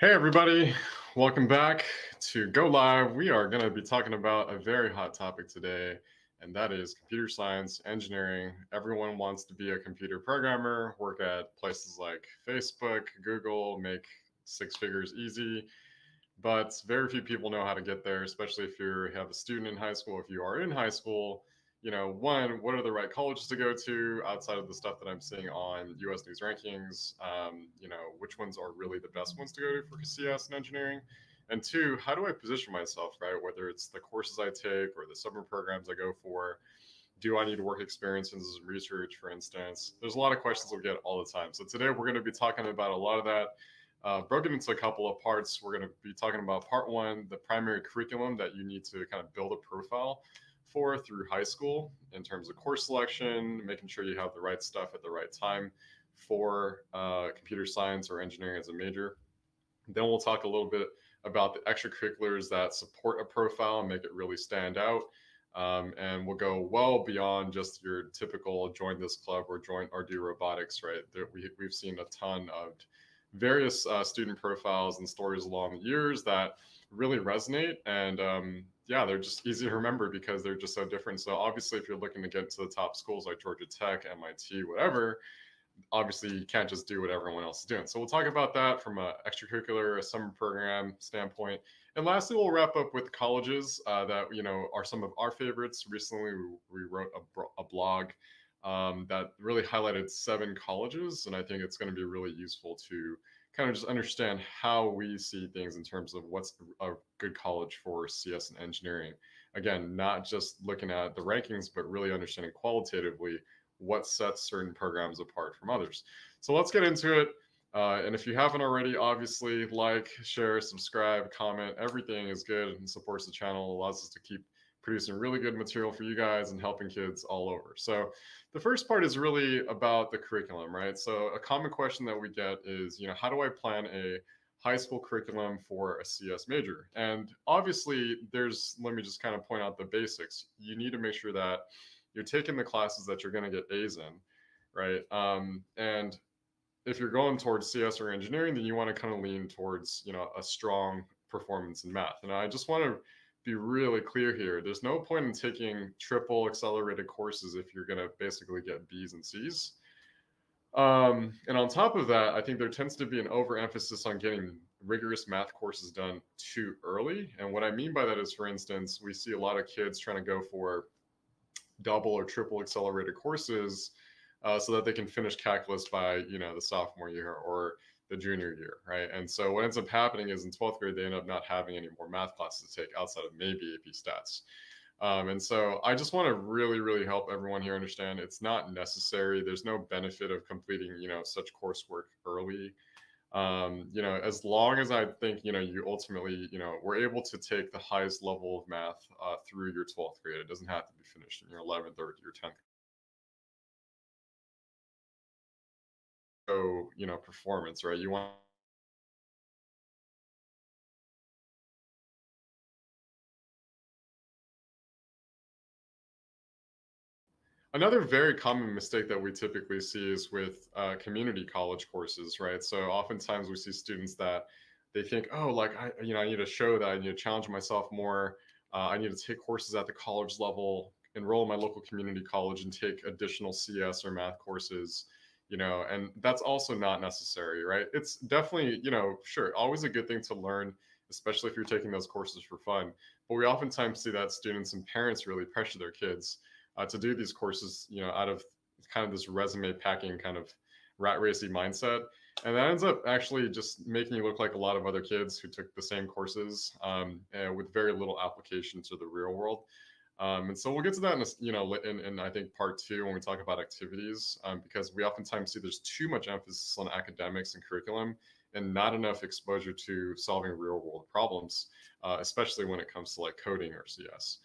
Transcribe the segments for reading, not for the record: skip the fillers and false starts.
Hey, everybody. Welcome back to Go Live. We are going to be talking about a very hot topic today, and that is computer science, engineering. Everyone wants to be a computer programmer, work at places like Facebook, Google, make six figures easy, but very few people know how to get there, especially if you have a student in high school. If you are in high school, one, what are the right colleges to go to outside of the stuff that I'm seeing on US News rankings? Which ones are really the best ones to go to for CS and engineering? And two, how do I position myself, right? Whether it's the courses I take or the summer programs I go for, do I need work experience in research, for instance? There's a lot of questions we get all the time. So today we're going to be talking about a lot of that, broken into a couple of parts. We're going to be talking about part one, the primary curriculum that you need to kind of build a profile for through high school in terms of course selection, making sure you have the right stuff at the right time for computer science or engineering as a major. Then we'll talk a little bit about the extracurriculars that support a profile and make it really stand out. And we'll go well beyond just your typical join this club or join or do robotics, right? We've seen a ton of various student profiles and stories along the years that really resonate. And yeah, they're just easy to remember because they're just so different. So obviously, if you're looking to get to the top schools like Georgia Tech, MIT, whatever, obviously you can't just do what everyone else is doing. So we'll talk about that from a extracurricular, a summer program standpoint. And lastly, we'll wrap up with colleges that are some of our favorites. Recently, we wrote a blog that really highlighted 7 colleges, and I think it's going to be really useful to kind of just understand how we see things in terms of what's a good college for CS and engineering. Again, not just looking at the rankings, but really understanding qualitatively what sets certain programs apart from others. So let's get into it. And if you haven't already, obviously, like, share, subscribe, comment. Everything is good and supports the channel, allows us to keep producing really good material for you guys and helping kids all over. So the first part is really about the curriculum, right? So a common question that we get is, how do I plan a high school curriculum for a CS major? And obviously, let me just kind of point out the basics. You need to make sure that you're taking the classes that you're going to get A's in, right? And if you're going towards CS or engineering, then you want to kind of lean towards, a strong performance in math. And I just want to be really clear here. There's no point in taking triple accelerated courses if you're going to basically get B's and C's. And on top of that, I think there tends to be an overemphasis on getting rigorous math courses done too early. And what I mean by that is, for instance, we see a lot of kids trying to go for double or triple accelerated courses so that they can finish calculus by the sophomore year or the junior year, right? And so what ends up happening is in 12th grade they end up not having any more math classes to take outside of maybe AP Stats. And so I just want to really help everyone here understand it's not necessary. There's no benefit of completing such coursework early. As long as I think you ultimately were able to take the highest level of math through your 12th grade. It doesn't have to be finished in your 11th or your 10th. So performance, right? You want Another very common mistake that we typically see is with community college courses, right? So oftentimes we see students that they think, oh, like I need to show that I need to challenge myself more. I need to take courses at the college level, enroll in my local community college, and take additional CS or math courses. And that's also not necessary, right? It's definitely, sure, always a good thing to learn, especially if you're taking those courses for fun. But we oftentimes see that students and parents really pressure their kids to do these courses, out of kind of this resume packing kind of rat racy mindset. And that ends up actually just making you look like a lot of other kids who took the same courses with very little application to the real world. And so we'll get to that in I think part 2 when we talk about activities, because we oftentimes see there's too much emphasis on academics and curriculum and not enough exposure to solving real world problems, especially when it comes to like coding or CS.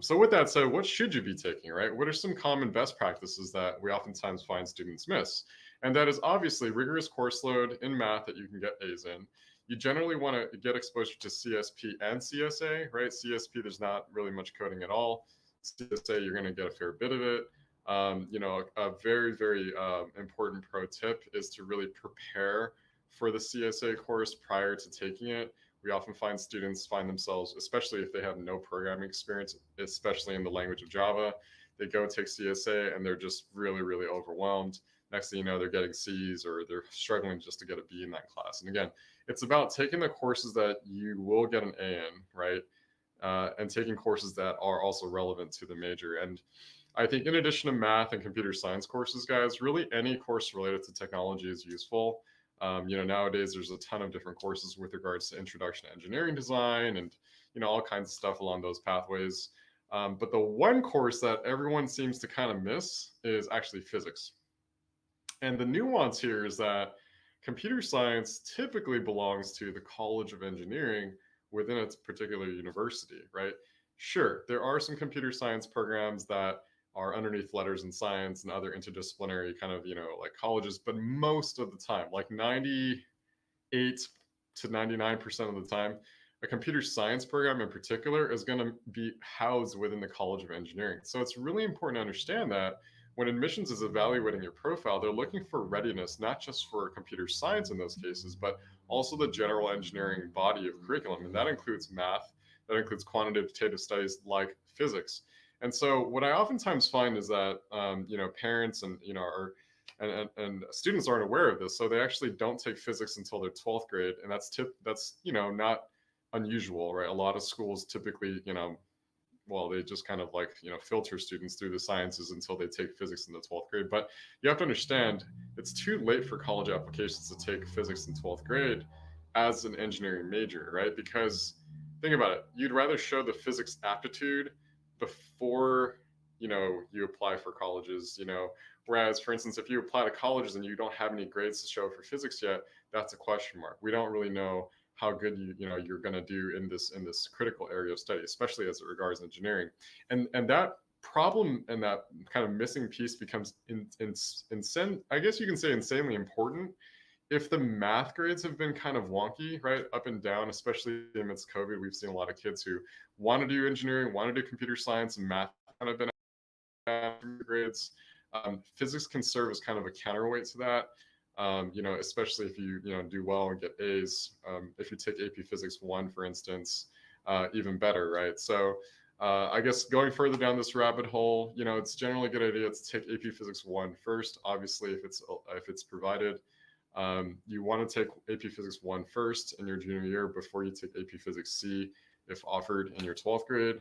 So with that said, what should you be taking, right? What are some common best practices that we oftentimes find students miss? And that is obviously rigorous course load in math that you can get A's in. You generally want to get exposure to CSP and CSA, right? CSP, there's not really much coding at all. CSA, you're going to get a fair bit of it. A very important pro tip is to really prepare for the CSA course prior to taking it. We often find students find themselves, especially if they have no programming experience, especially in the language of Java, they go take CSA and they're just really, really overwhelmed. Next thing you know, they're getting C's or they're struggling just to get a B in that class. And again, it's about taking the courses that you will get an A in, right? And taking courses that are also relevant to the major. And I think in addition to math and computer science courses, guys, really any course related to technology is useful. Nowadays there's a ton of different courses with regards to introduction to engineering design and, all kinds of stuff along those pathways. But the one course that everyone seems to kind of miss is actually physics. And the nuance here is that computer science typically belongs to the College of Engineering within its particular university, right? Sure, there are some computer science programs that are underneath letters and science and other interdisciplinary kind of, like colleges, but most of the time, like 98 to 99% of the time, a computer science program in particular is going to be housed within the College of Engineering. So it's really important to understand that when admissions is evaluating your profile, they're looking for readiness, not just for computer science in those cases, but also the general engineering body of curriculum. And that includes math, that includes quantitative studies like physics. And so what I oftentimes find is that, parents and, and students aren't aware of this. So they actually don't take physics until their 12th grade. And that's, not unusual, right? A lot of schools typically, they just kind of like, filter students through the sciences until they take physics in the 12th grade. But you have to understand it's too late for college applications to take physics in 12th grade as an engineering major, right? Because think about it, you'd rather show the physics aptitude before, you apply for colleges, whereas for instance, if you apply to colleges and you don't have any grades to show for physics yet, that's a question mark. We don't really know how good you're going to do in this critical area of study, especially as it regards engineering, and that problem and that kind of missing piece becomes I guess you can say insanely important if the math grades have been kind of wonky, right, up and down, especially amidst COVID. We've seen a lot of kids who want to do engineering, want to do computer science, and math kind of been grades. Physics can serve as kind of a counterweight to that. Especially if you do well and get A's. If you take AP Physics 1, for instance, even better, right? So I guess going further down this rabbit hole, it's generally a good idea to take AP Physics 1 first. Obviously, if it's provided, you want to take AP Physics 1 first in your junior year before you take AP Physics C if offered in your 12th grade.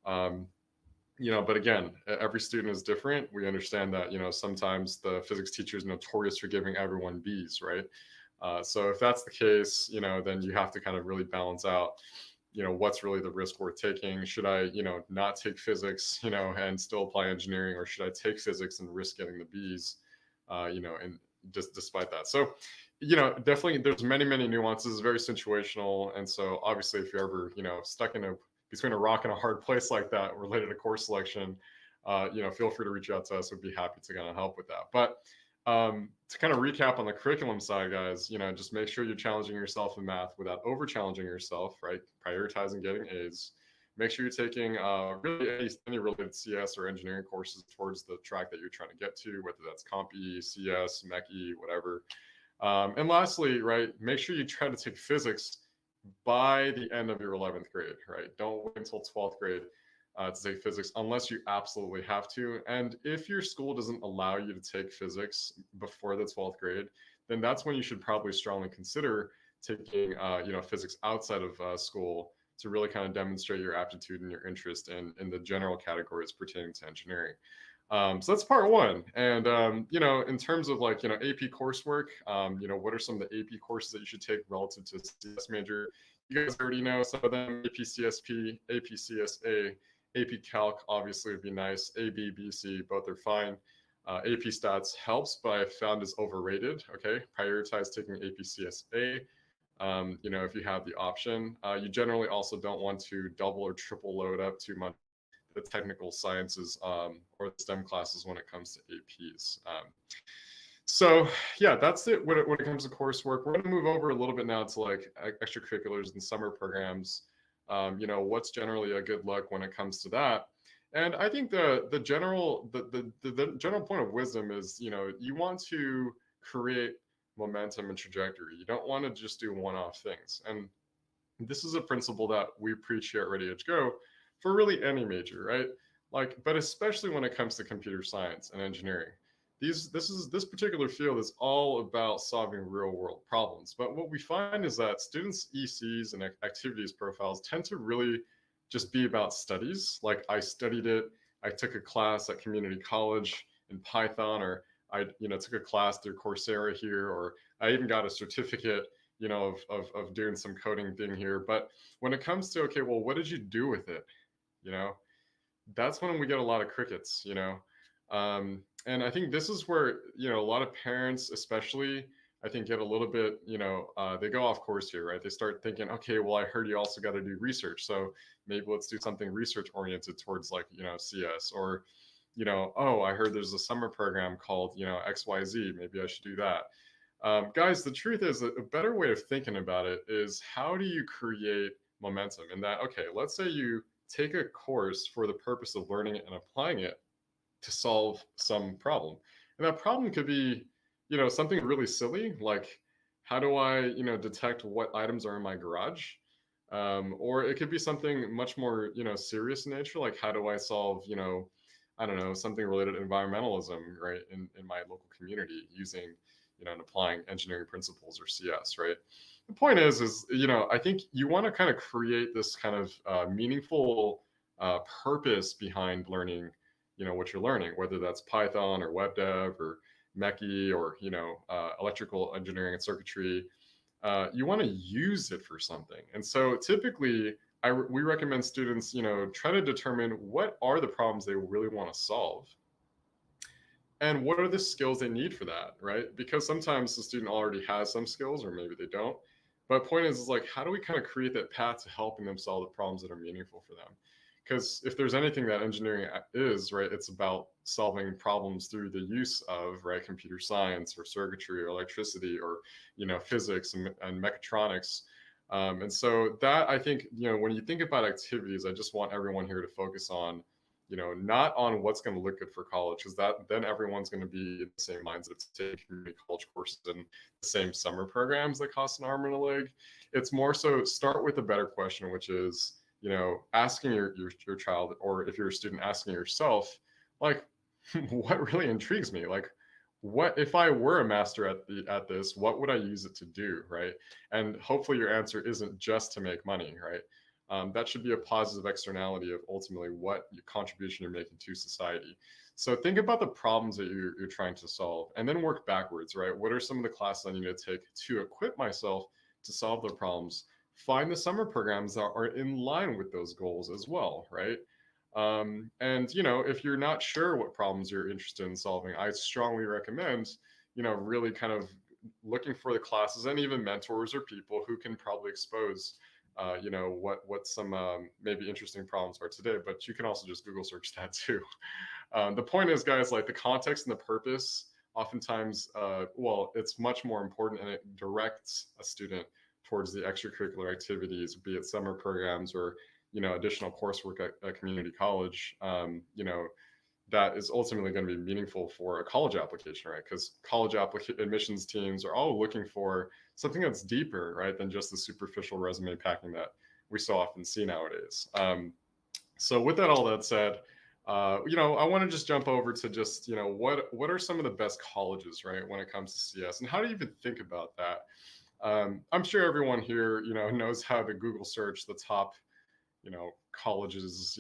But again, every student is different. We understand that, sometimes the physics teacher is notorious for giving everyone B's, right? So if that's the case, then you have to kind of really balance out, what's really the risk worth taking? Should I, not take physics, and still apply engineering, or should I take physics and risk getting the B's, and just despite that? So, definitely there's many, many nuances, very situational. And so obviously if you're ever, stuck in between a rock and a hard place like that related to course selection, feel free to reach out to us. We'd be happy to kind of help with that. But to kind of recap on the curriculum side, guys, just make sure you're challenging yourself in math without over challenging yourself, right? Prioritizing getting A's. Make sure you're taking really any related CS or engineering courses towards the track that you're trying to get to, whether that's CompE, CS, MECE, whatever. And lastly, right, make sure you try to take physics by the end of your 11th grade, right? Don't wait until 12th grade to take physics unless you absolutely have to. And if your school doesn't allow you to take physics before the 12th grade, then that's when you should probably strongly consider taking, physics outside of school to really kind of demonstrate your aptitude and your interest in the general categories pertaining to engineering. So that's part one. And, in terms of like, AP coursework, what are some of the AP courses that you should take relative to CS major? You guys already know some of them: AP CSP, AP CSA, AP Calc obviously would be nice. AB, BC, both are fine. AP Stats helps, but I found is overrated. Okay, prioritize taking AP CSA. If you have the option. You generally also don't want to double or triple load up too much the technical sciences or the STEM classes when it comes to APs. So yeah, that's it when it comes to coursework. We're going to move over a little bit now to like extracurriculars and summer programs. What's generally a good look when it comes to that. And I think the general point of wisdom is, you want to create momentum and trajectory. You don't want to just do one-off things. And this is a principle that we preach here at Readyedgego for really any major, right? Like, but especially when it comes to computer science and engineering. This particular field is all about solving real world problems. But what we find is that students' ECs and activities profiles tend to really just be about studies. Like, I studied it, I took a class at community college in Python, or I took a class through Coursera here, or I even got a certificate of doing some coding thing here. But when it comes to, okay, well, what did you do with it? You know, that's when we get a lot of crickets. And I think this is where, a lot of parents, especially, I think get a little bit, they go off course here, right? They start thinking, okay, well, I heard you also got to do research. So maybe let's do something research oriented towards like, CS, or, oh, I heard there's a summer program called, XYZ. Maybe I should do that. Guys, the truth is that a better way of thinking about it is, how do you create momentum in that? Okay, let's say you take a course for the purpose of learning it and applying it to solve some problem. And that problem could be, something really silly, like, how do I, detect what items are in my garage? Or it could be something much more, serious in nature, like, how do I solve, I don't know, something related to environmentalism, right, in my local community using, and applying engineering principles or CS, right? The point is, I think you want to kind of create this kind of meaningful purpose behind learning, what you're learning, whether that's Python or web dev or Mechie or, electrical engineering and circuitry. You want to use it for something. And so typically, we recommend students, try to determine what are the problems they really want to solve, and what are the skills they need for that, right? Because sometimes the student already has some skills, or maybe they don't. But point is like, how do we kind of create that path to helping them solve the problems that are meaningful for them? Because if there's anything that engineering is, right, it's about solving problems through the use of, right, computer science or circuitry or electricity or, physics and mechatronics. And so that, I think, when you think about activities, I just want everyone here to focus on, not on what's going to look good for college, because then everyone's going to be in the same mindset of taking community college courses and the same summer programs that cost an arm and a leg. It's more so start with a better question, which is, asking your child, or if you're a student, asking yourself, like, what really intrigues me? Like, what if I were a master at this, what would I use it to do, right? And hopefully your answer isn't just to make money, right? That should be a positive externality of ultimately what contribution you're making to society. So think about the problems that you're trying to solve, and then work backwards, right? What are some of the classes I need to take to equip myself to solve the problems? Find the summer programs that are in line with those goals as well, right? And if you're not sure what problems you're interested in solving, I strongly recommend, really kind of looking for the classes and even mentors or people who can probably expose what some maybe interesting problems are today. But you can also just Google search that too. The point is, guys, like, the context and the purpose oftentimes, well, it's much more important, and it directs a student towards the extracurricular activities, be it summer programs or, additional coursework at community college, that is ultimately going to be meaningful for a college application, right? Because college admissions teams are all looking for something that's deeper, right, than just the superficial resume packing that we so often see nowadays. So with all that said, I want to just jump over to just, what are some of the best colleges, right, when it comes to CS, and how do you even think about that? I'm sure everyone here, knows how to Google search the top, colleges,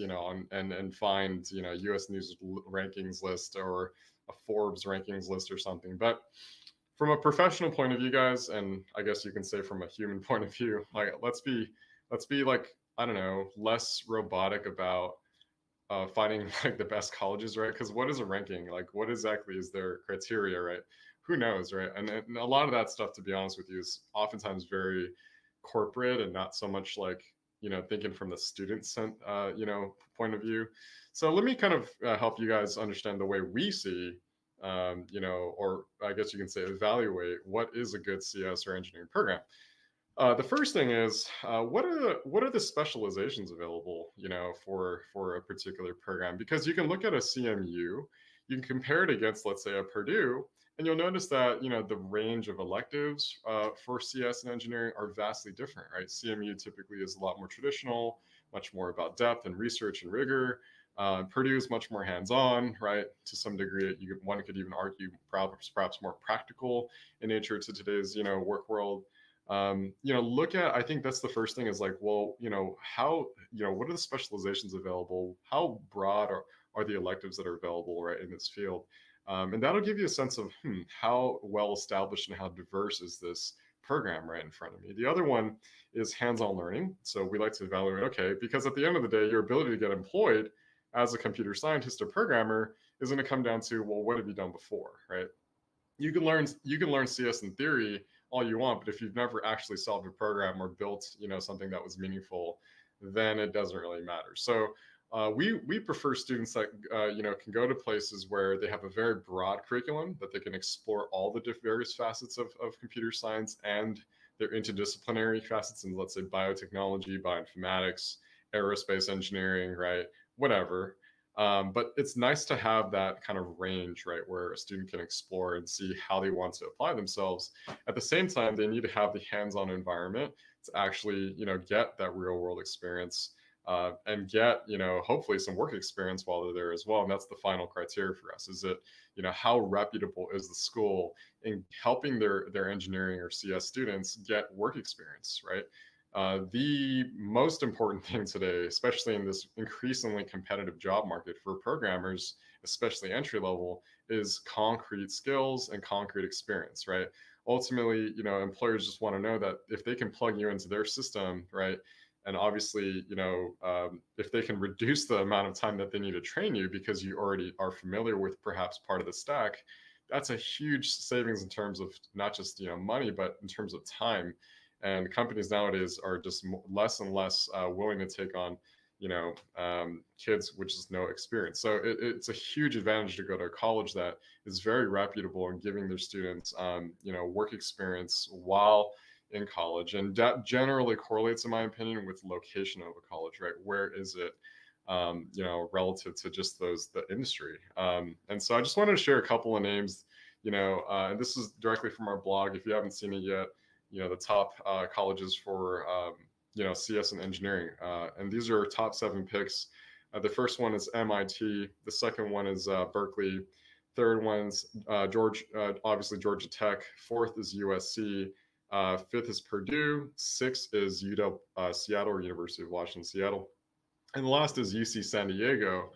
and find, U.S. News rankings list or a Forbes rankings list or something. But from a professional point of view, guys, and I guess you can say from a human point of view, like, let's be like, I don't know, less robotic about finding like the best colleges, right? Because what is a ranking? Like, what exactly is their criteria, right? Who knows, right? And a lot of that stuff, to be honest with you, is oftentimes very corporate and not so much like, thinking from the student point of view. So let me kind of help you guys understand the way we see, or I guess you can say evaluate what is a good CS or engineering program. The first thing is, what are the specializations available, for a particular program? Because you can look at a CMU, you can compare it against, let's say, a Purdue, And you'll notice that, the range of electives for CS and engineering are vastly different, right? CMU typically is a lot more traditional, much more about depth and research and rigor. Purdue is much more hands-on, right? To some degree, one could even argue perhaps more practical in nature to today's, work world. Look at, I think that's the first thing is like, well, how, what are the specializations available? How broad are the electives that are available, right, in this field? And that'll give you a sense of how well established and how diverse is this program right in front of me. The other one is hands-on learning. So we like to evaluate, okay, because at the end of the day, your ability to get employed as a computer scientist or programmer is going to come down to, well, what have you done before, right? You can learn CS in theory all you want, but if you've never actually solved a program or built, something that was meaningful, then it doesn't really matter. So we prefer students that can go to places where they have a very broad curriculum that they can explore all the various facets of computer science and their interdisciplinary facets in, let's say, biotechnology, bioinformatics, aerospace engineering, right? Whatever. But it's nice to have that kind of range, right, where a student can explore and see how they want to apply themselves. At the same time, they need to have the hands-on environment to actually, get that real-world experience and get, hopefully some work experience while they're there as well. And that's the final criteria for us. Is it, how reputable is the school in helping their engineering or CS students get work experience, right? The most important thing today, especially in this increasingly competitive job market for programmers, especially entry level, is concrete skills and concrete experience, right? Ultimately, employers just want to know that if they can plug you into their system, right? And obviously, if they can reduce the amount of time that they need to train you because you already are familiar with perhaps part of the stack, that's a huge savings in terms of not just money, but in terms of time. And companies nowadays are just less and less willing to take on kids with just no experience. So it's a huge advantage to go to a college that is very reputable in giving their students work experience while in college. And that generally correlates, in my opinion, with location of a college, right? Where is it relative to just the industry. And so I just wanted to share a couple of names, and this is directly from our blog. If you haven't seen it yet, the top colleges for, CS and engineering. And these are top 7 picks. The first one is MIT. The second one is Berkeley. Third one's obviously Georgia Tech. Fourth is USC. Fifth is Purdue. Sixth is UW Seattle, or University of Washington, Seattle. And the last is UC San Diego.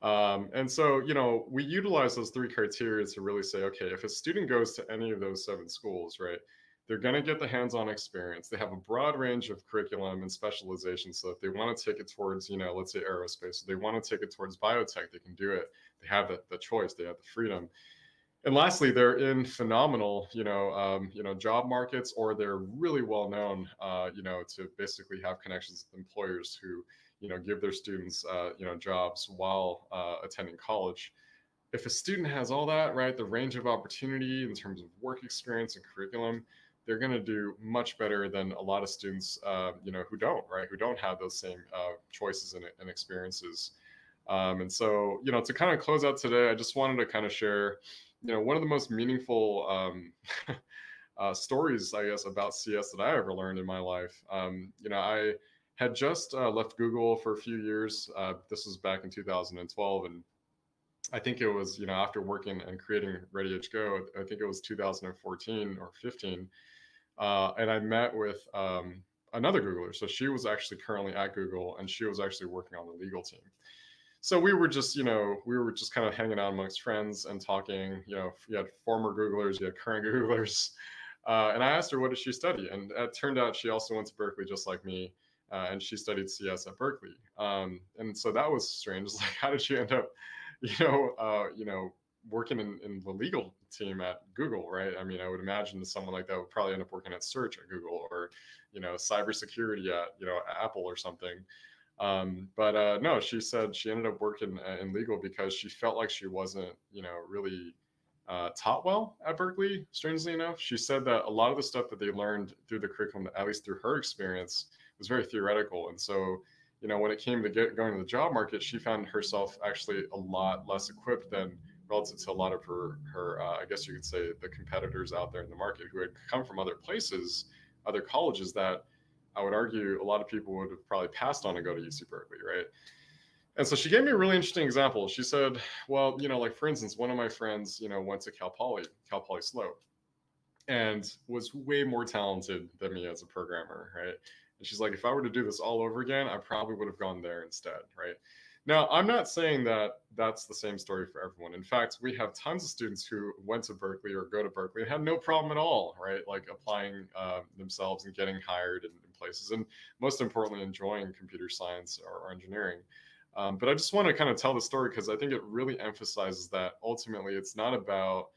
And so, we utilize those 3 criteria to really say, okay, if a student goes to any of those 7 schools, right, they're going to get the hands-on experience. They have a broad range of curriculum and specialization. So if they want to take it towards, let's say aerospace, they want to take it towards biotech, they can do it. They have the choice, they have the freedom. And lastly, they're in phenomenal, job markets, or they're really well known, to basically have connections with employers who, give their students, jobs while attending college. If a student has all that, right, the range of opportunity in terms of work experience and curriculum, they're going to do much better than a lot of students, who don't, right, who don't have those same choices and experiences. And so, to kind of close out today, I just wanted to kind of share, one of the most meaningful stories, I guess, about CS that I ever learned in my life. I had just left Google for a few years. This was back in 2012, and I think it was, after working and creating Readyedgego, I think it was 2014 or 15, and I met with another Googler. So she was actually currently at Google, and she was actually working on the legal team. So we were just kind of hanging out amongst friends and talking. You had former Googlers, you had current Googlers, and I asked her what did she study, and it turned out she also went to Berkeley just like me, and she studied CS at Berkeley. And so that was strange. Like, how did she end up, working in the legal team at Google, right? I mean, I would imagine someone like that would probably end up working at search at Google, or cybersecurity at Apple or something. But no, she said she ended up working in legal because she felt like she wasn't, really taught well at Berkeley. Strangely enough, she said that a lot of the stuff that they learned through the curriculum, at least through her experience, was very theoretical. And so, when it came to going to the job market, she found herself actually a lot less equipped than relative to a lot of her I guess you could say the competitors out there in the market who had come from other places, other colleges that I would argue a lot of people would have probably passed on to go to UC Berkeley, right? And so she gave me a really interesting example. She said, well, like for instance, one of my friends, went to Cal Poly Slope, and was way more talented than me as a programmer, right? And she's like, if I were to do this all over again, I probably would have gone there instead, right? Now, I'm not saying that that's the same story for everyone. In fact, we have tons of students who went to Berkeley or go to Berkeley and had no problem at all, right? Like applying themselves and getting hired in places, and most importantly, enjoying computer science or engineering. But I just want to kind of tell the story because I think it really emphasizes that ultimately it's not about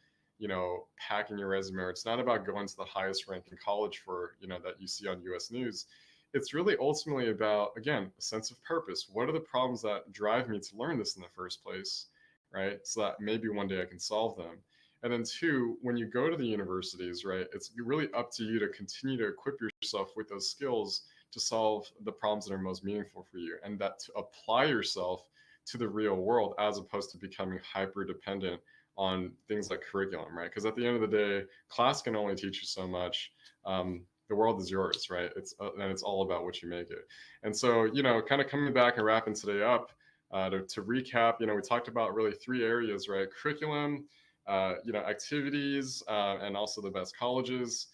packing your resume, or it's not about going to the highest ranking college for that you see on US News. It's really ultimately about, again, a sense of purpose. What are the problems that drive me to learn this in the first place, right? So that maybe one day I can solve them. And then two, when you go to the universities, right, it's really up to you to continue to equip yourself with those skills to solve the problems that are most meaningful for you, and that to apply yourself to the real world as opposed to becoming hyper dependent on things like curriculum, right? Because at the end of the day, class can only teach you so much. The world is yours, right? And it's all about what you make it. And so, kind of coming back and wrapping today up, to recap, we talked about really three areas, right? Curriculum, activities, and also the best colleges.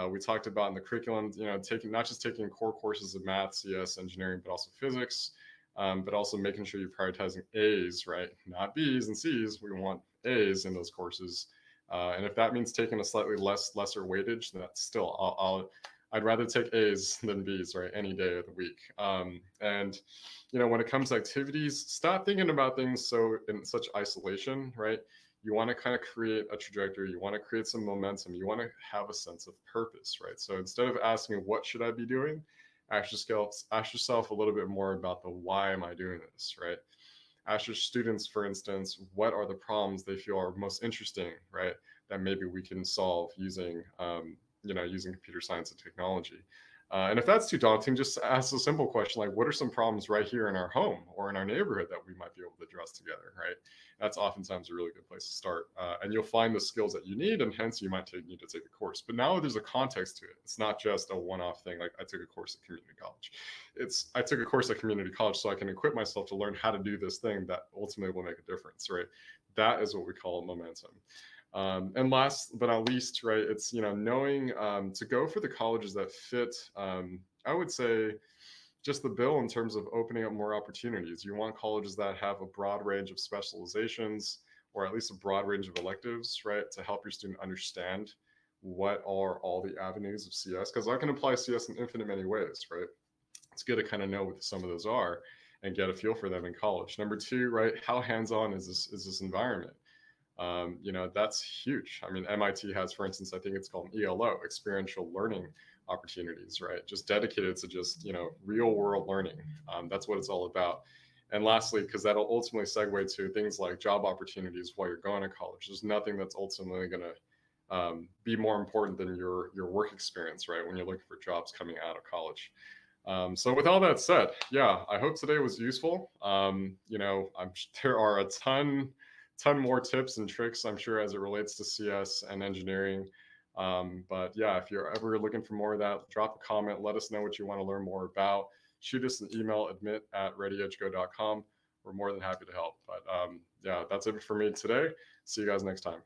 We talked about in the curriculum, not just taking core courses of math, CS, engineering, but also physics, but also making sure you're prioritizing A's, right? Not B's and C's. We want A's in those courses. And if that means taking a slightly lesser weightage, that's still, I'd rather take A's than B's, right? Any day of the week. And when it comes to activities, stop thinking about things in such isolation, right? You want to kind of create a trajectory. You want to create some momentum. You want to have a sense of purpose, right? So instead of asking, what should I be doing? Ask yourself a little bit more about the why am I doing this, right? Ask your students, for instance, what are the problems they feel are most interesting, right? That maybe we can solve using, using computer science and technology. And if that's too daunting, just ask a simple question like, what are some problems right here in our home or in our neighborhood that we might be able to address together, right? That's oftentimes a really good place to start. And you'll find the skills that you need, and hence you might need to take a course. But now there's a context to it. It's not just a one-off thing like I took a course at community college. I took a course at community college so I can equip myself to learn how to do this thing that ultimately will make a difference, right? That is what we call momentum. And last but not least, right, it's knowing to go for the colleges that fit. I would say just the bill in terms of opening up more opportunities. You want colleges that have a broad range of specializations, or at least a broad range of electives, right, to help your student understand what are all the avenues of CS, because I can apply CS in infinite many ways, right? It's good to kind of know what some of those are and get a feel for them in college. Number two, right, how hands-on is this environment? That's huge. I mean, MIT has, for instance, I think it's called ELO, experiential learning opportunities, right? Just dedicated to just, real world learning. That's what it's all about. And lastly, because that'll ultimately segue to things like job opportunities while you're going to college. There's nothing that's ultimately going to be more important than your work experience, right? When you're looking for jobs coming out of college. So with all that said, yeah, I hope today was useful. There are a ton more tips and tricks, I'm sure, as it relates to CS and engineering. But yeah, if you're ever looking for more of that, drop a comment, let us know what you want to learn more about. Shoot us an email, admit@readyedgego.com. We're more than happy to help. But yeah, that's it for me today. See you guys next time.